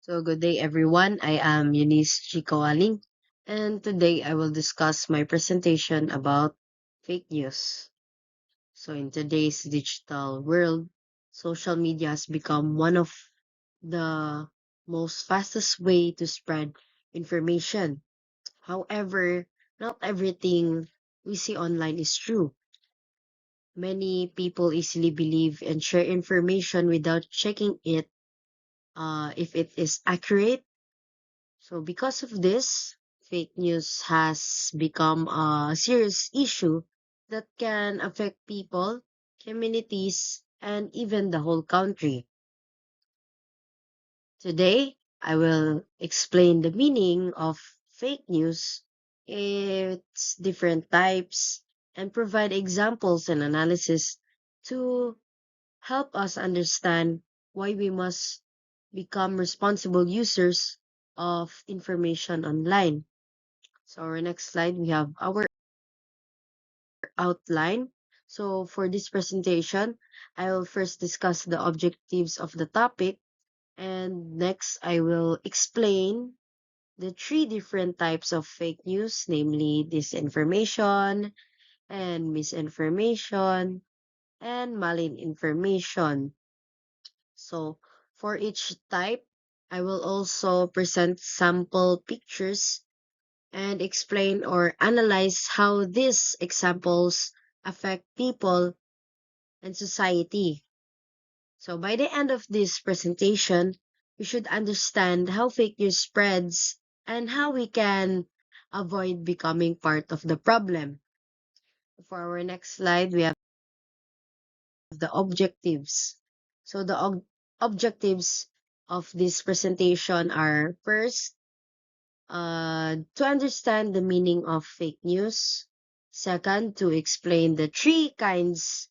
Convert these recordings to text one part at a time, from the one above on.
So good day everyone. I am Eunice Chico Aling, and today I will discuss my presentation about fake news. So in today's digital world, social media has become one of the most fastest way to spread information. However, not everything we see online is true. Many people easily believe and share information without checking it if it is accurate. So because of this, fake news has become a serious issue that can affect people, communities, and even the whole country. Today, I will explain the meaning of fake news, its different types, and provide examples and analysis to help us understand why we must become responsible users of information online. So our next slide, we have our outline. So for this presentation, I will first discuss the objectives of the topic, and next I will explain the three different types of fake news, namely disinformation and misinformation and malinformation. So for each type, I will also present sample pictures and explain or analyze how these examples affect people and society. So by the end of this presentation, we should understand how fake news spreads and how we can avoid becoming part of the problem. For our next slide, we have the objectives. So the objectives of this presentation are first, to understand the meaning of fake news. Second, to explain the three kinds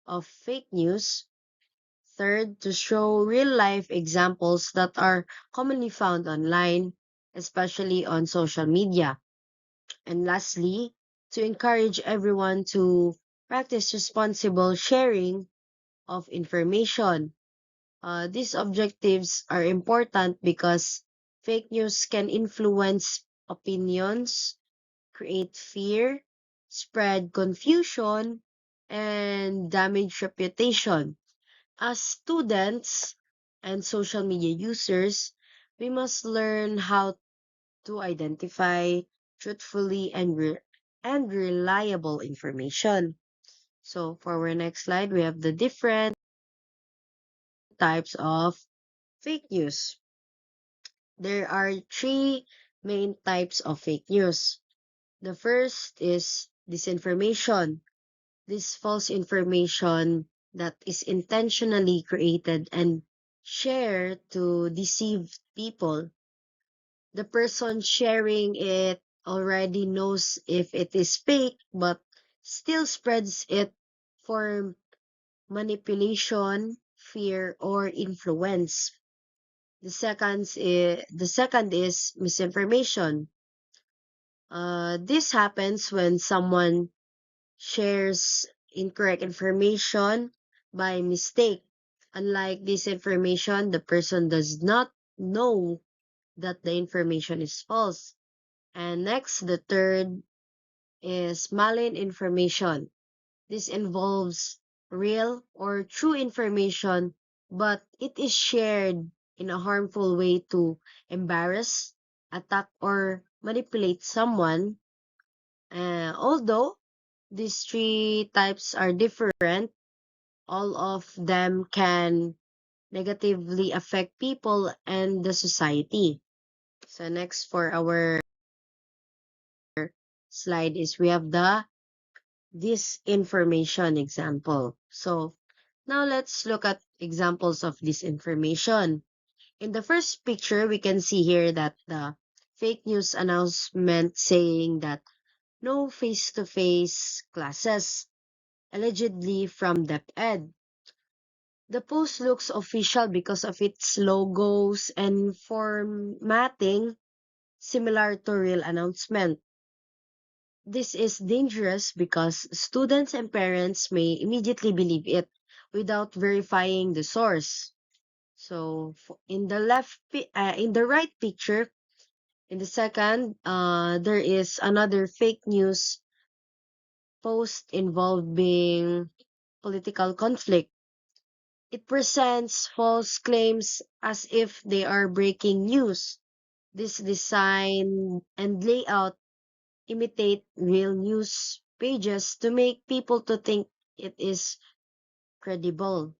of fake news. Third, to show real life examples that are commonly found online, especially on social media. And lastly, to encourage everyone to practice responsible sharing of information. These objectives are important because fake news can influence opinions, create fear, spread confusion, and damage reputation. As students and social media users, we must learn how to identify truthfully and reliable information. So for our next slide, we have the different types of fake news. There are three main types of fake news. The first is disinformation. This false information that is intentionally created and shared to deceive people. The person sharing it already knows if it is fake, but still spreads it for manipulation, fear, or influence. The second is misinformation. This happens when someone shares incorrect information by mistake. Unlike disinformation, the person does not know that the information is false. And next, the third is malinformation. This involves real or true information, but it is shared in a harmful way to embarrass, attack, or manipulate someone. Although these three types are different, all of them can negatively affect people and the society. So next for our slide is we have the disinformation example. So now let's look at examples of disinformation. In the first picture, we can see here that the fake news announcement saying that no face-to-face classes, allegedly from DepEd. The post looks official because of its logos and formatting similar to real announcement. This is dangerous because students and parents may immediately believe it without verifying the source. So in the in the right picture, in the second, there is another fake news post involving political conflict. It presents false claims as if they are breaking news. This design and layout imitate real news pages to make people to think it is credible.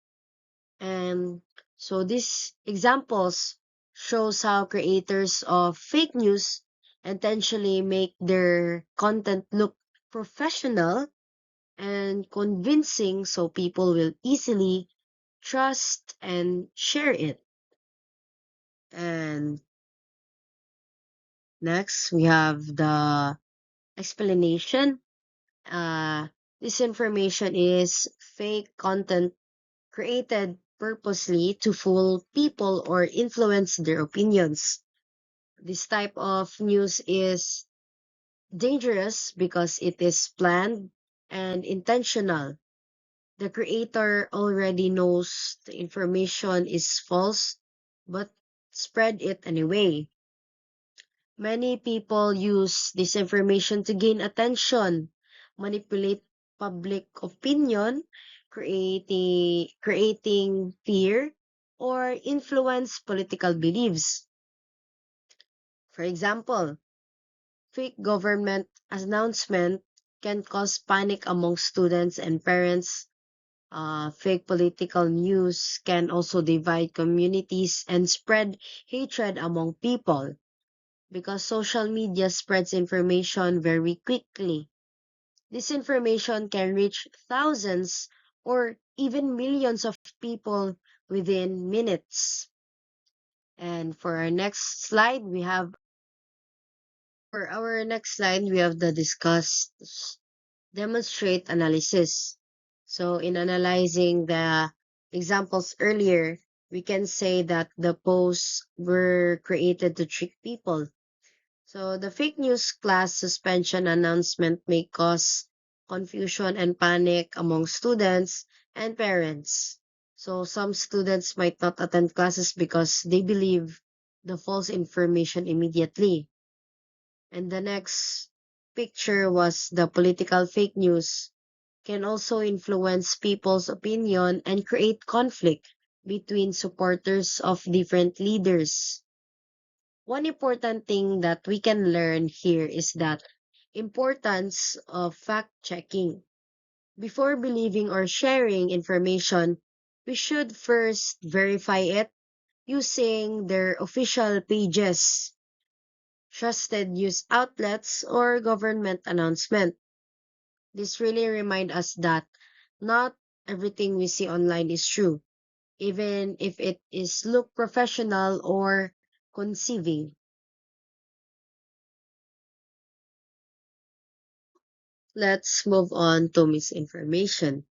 And so these examples shows how creators of fake news intentionally make their content look professional and convincing so people will easily trust and share it. And next we have the explanation. Uh, this information is fake content created purposely to fool people or influence their opinions. This type of news is dangerous because it is planned and intentional. The creator already knows the information is false, but spread it anyway. Many people use this information to gain attention, manipulate public opinion, creating fear, or influence political beliefs. For example, fake government announcement can cause panic among students and parents. Fake political news can also divide communities and spread hatred among people because social media spreads information very quickly. This information can reach thousands or even millions of people within minutes. And for our next slide, we have the discuss demonstrate analysis. So in analyzing the examples earlier, we can say that the posts were created to trick people. So the fake news class suspension announcement may cause confusion and panic among students and parents. So some students might not attend classes because they believe the false information immediately. And the next picture was the political fake news can also influence people's opinion and create conflict between supporters of different leaders. One important thing that we can learn here is that importance of fact checking. Before believing or sharing information, we should first verify it using their official pages, trusted news outlets, or government announcement. This really reminds us that not everything we see online is true, even if it is look professional or conceiving. Let's move on to misinformation.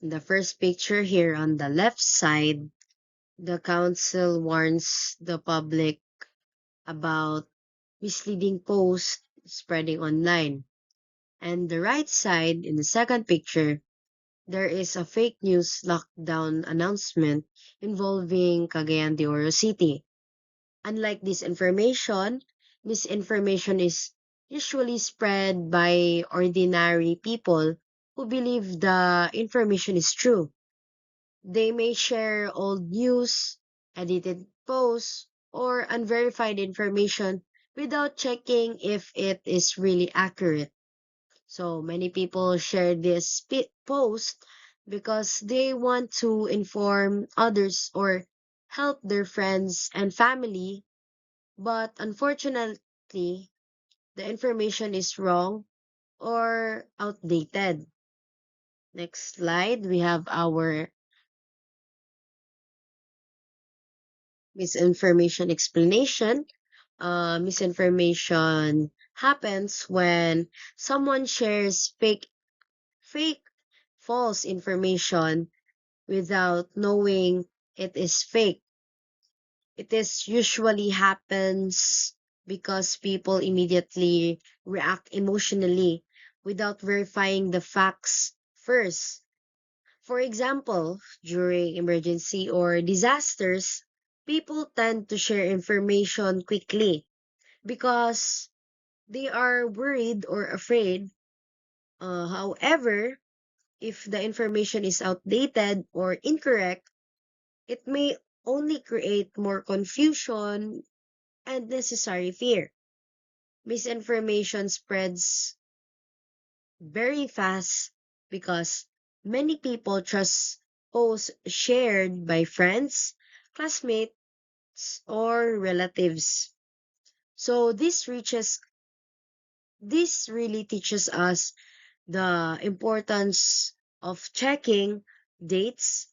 In the first picture here on the left side, the council warns the public about misleading posts spreading online. And the right side, in the second picture, there is a fake news lockdown announcement involving Cagayan de Oro City. Unlike disinformation, misinformation is usually spread by ordinary people who believe the information is true. They may share old news, edited posts, or unverified information without checking if it is really accurate. So many people share this post because they want to inform others or help their friends and family, but unfortunately, the information is wrong or outdated. Next slide, we have our misinformation explanation. Misinformation happens when someone shares fake, false information without knowing it is fake. It is usually happens because people immediately react emotionally without verifying the facts first. For example, during emergency or disasters, people tend to share information quickly because they are worried or afraid. However, if the information is outdated or incorrect, it may only create more confusion and necessary fear. Misinformation spreads very fast because many people trust posts shared by friends, classmates, or relatives. So this really teaches us the importance of checking dates,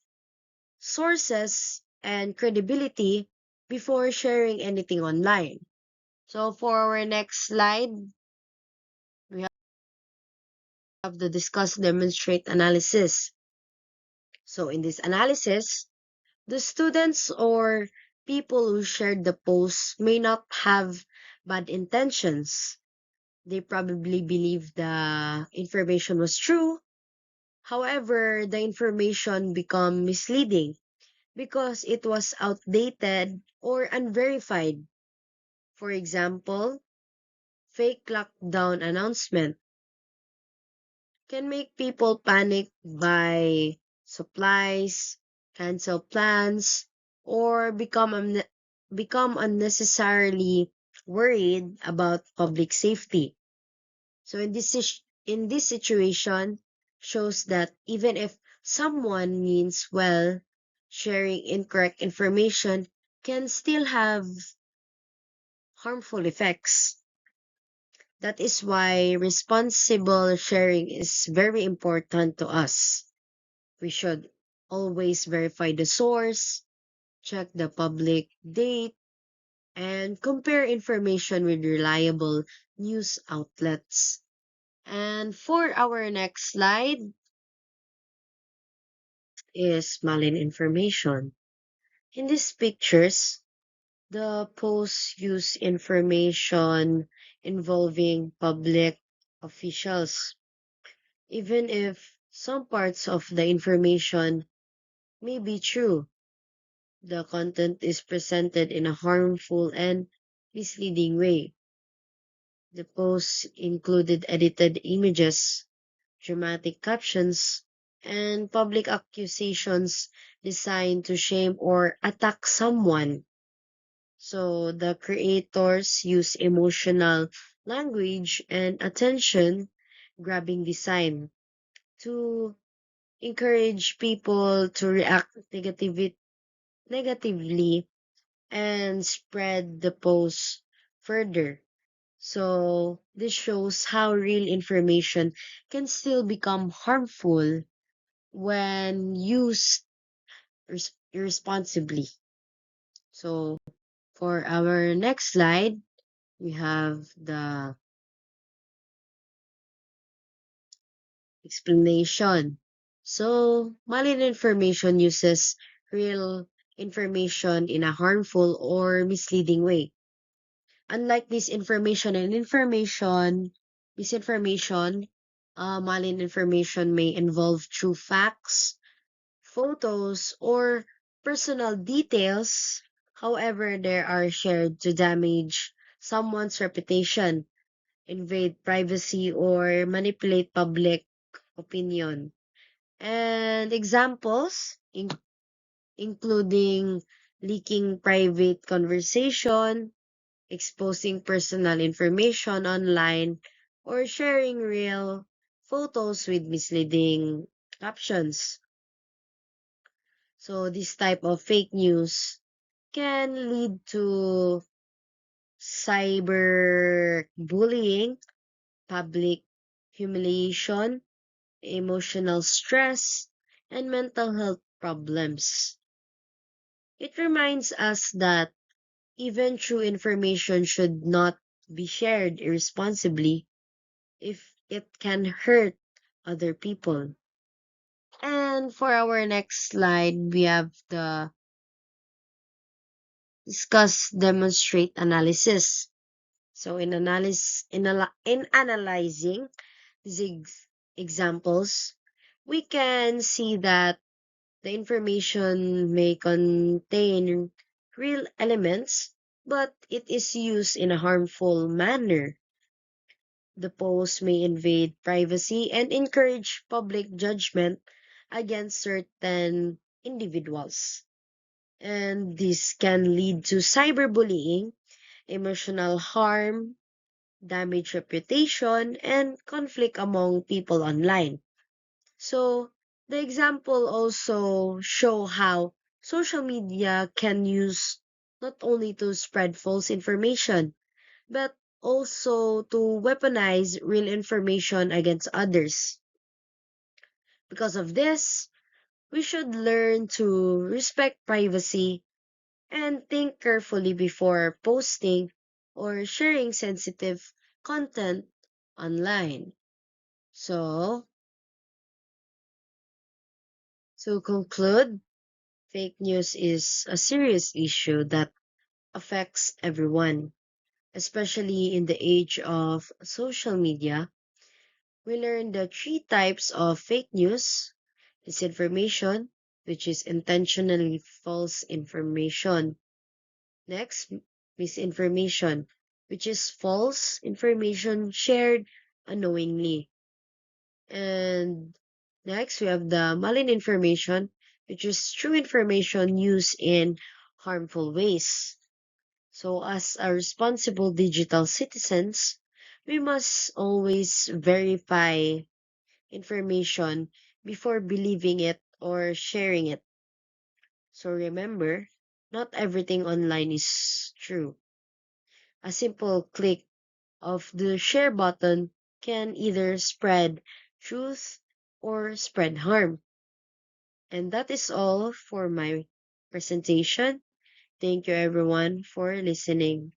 sources, and credibility before sharing anything online. So for our next slide, we have the discuss demonstrate analysis. So in this analysis, the students or people who shared the post may not have bad intentions. They probably believe the information was true. However, the information become misleading because it was outdated or unverified. For example, fake lockdown announcement can make people panic, buy supplies, cancel plans, or become unnecessarily worried about public safety. So in this situation shows that even if someone means well, sharing incorrect information can still have harmful effects. That is why responsible sharing is very important to us. We should always verify the source, check the public date, and compare information with reliable news outlets. And for our next slide is malinformation. In these pictures, the posts use information involving public officials. Even if some parts of the information may be true, the content is presented in a harmful and misleading way. The posts included edited images, dramatic captions, and public accusations designed to shame or attack someone. So the creators use emotional language and attention grabbing design to encourage people to react negatively and spread the post further. So this shows how real information can still become harmful when used irresponsibly. So for our next slide, we have the explanation. So malinformation uses real information in a harmful or misleading way. Unlike misinformation, malinformation may involve true facts, photos, or personal details. However, they are shared to damage someone's reputation, invade privacy, or manipulate public opinion. And examples including leaking private conversation, exposing personal information online, or sharing real photos with misleading captions. So this type of fake news can lead to cyberbullying, public humiliation, emotional stress, and mental health problems. It reminds us that even true information should not be shared irresponsibly if it can hurt other people. And for our next slide, we have the discuss demonstrate analysis. So in analyzing these examples, we can see that the information may contain real elements, but it is used in a harmful manner. The post may invade privacy and encourage public judgment against certain individuals. And this can lead to cyberbullying, emotional harm, damaged reputation, and conflict among people online. So, the example also show how social media can use not only to spread false information, but also to weaponize real information against others. Because of this, we should learn to respect privacy and think carefully before posting or sharing sensitive content online. So, to conclude, fake news is a serious issue that affects everyone, especially in the age of social media. We learned the three types of fake news: disinformation, which is intentionally false information. Next, misinformation, which is false information shared unknowingly. And next, we have the malinformation, which is true information used in harmful ways. So, as a responsible digital citizens, we must always verify information before believing it or sharing it. So remember, not everything online is true. A simple click of the share button can either spread truth or spread harm. And that is all for my presentation. Thank you everyone for listening.